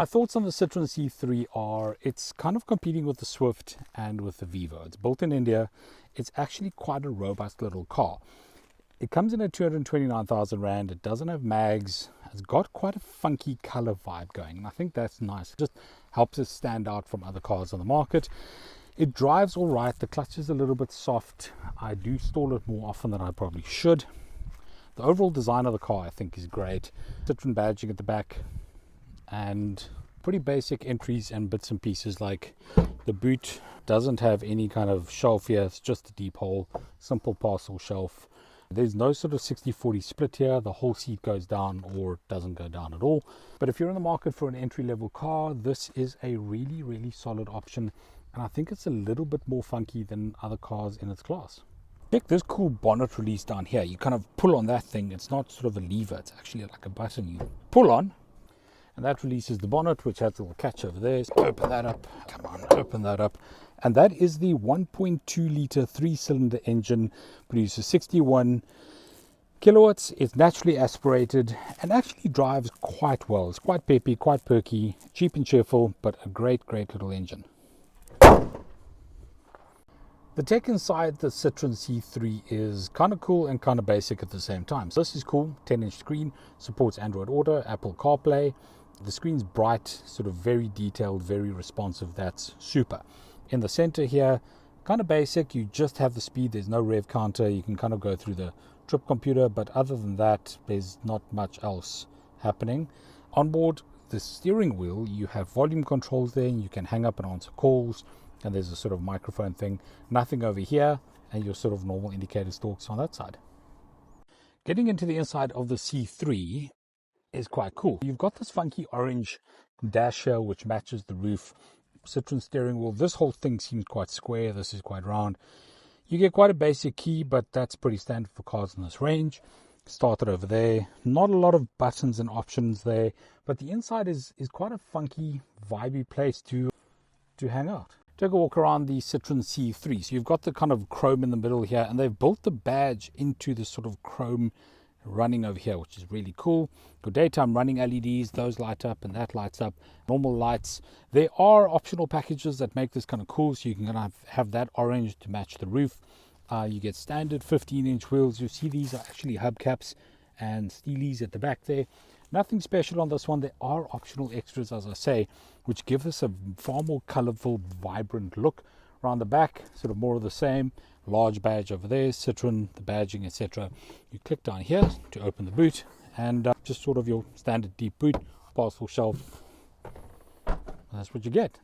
My thoughts on the Citroen C3 are it's kind of competing with the Swift and with the Vivo. It's built in India. It's actually quite a robust little car. It comes in at 229,000 Rand. It doesn't have mags. It's got quite a funky color vibe going, and I think that's nice. It just helps it stand out from other cars on the market. It drives all right. The clutch is a little bit soft. I do stall it more often than I probably should. The overall design of the car, I think, is great. Citroen badging at the back, and pretty basic entries and bits and pieces, like the boot doesn't have any kind of shelf here. It's just a deep hole, simple parcel shelf. There's no sort of 60-40 split here. The whole seat goes down or doesn't go down at all. But if you're in the market for an entry-level car, this is a really, really solid option. And I think it's a little bit more funky than other cars in its class. Check this cool bonnet release down here. You kind of pull on that thing. It's not sort of a lever. It's actually like a button you pull on. And that releases the bonnet, which has a little catch over there. So open that up. Come on, open that up. And that is the 1.2 litre 3-cylinder engine. Produces 61 kilowatts. It's naturally aspirated and actually drives quite well. It's quite peppy, quite perky, cheap and cheerful, but a great, great little engine. The tech inside the Citroen C3 is kind of cool and kind of basic at the same time. So this is cool. 10-inch screen, supports Android Auto, Apple CarPlay. The screen's bright, sort of very detailed, very responsive. That's super. In the center here, kind of basic. You just have the speed. There's no rev counter. You can kind of go through the trip computer, but other than that, there's not much else happening. On board the steering wheel, you have volume controls there. You can hang up and answer calls. And there's a sort of microphone thing. Nothing over here, and your sort of normal indicator stalks on that side. Getting into the inside of the C3 is quite cool. You've got this funky orange dash here, which matches the roof. Citroen steering wheel. This whole thing seems quite square. This is quite round. You get quite a basic key, but that's pretty standard for cars in this range. Started over there. Not a lot of buttons and options there, but the inside is quite a funky, vibey place to hang out. Take a walk around the Citroen C3. So you've got the kind of chrome in the middle here, and they've built the badge into the sort of chrome running over here, which is really cool. For daytime running LEDs, those light up and that lights up. Normal lights. There are optional packages that make this kind of cool, so you can kind of have that orange to match the roof. You get standard 15-inch wheels. You see these are actually hubcaps and steelies at the back there. Nothing special on this one. There are optional extras, as I say, which give us a far more colorful, vibrant look. Around the back, sort of more of the same. Large badge over there, Citroen, the badging, etc. You click down here to open the boot, and just sort of your standard deep boot, parcel shelf. That's what you get.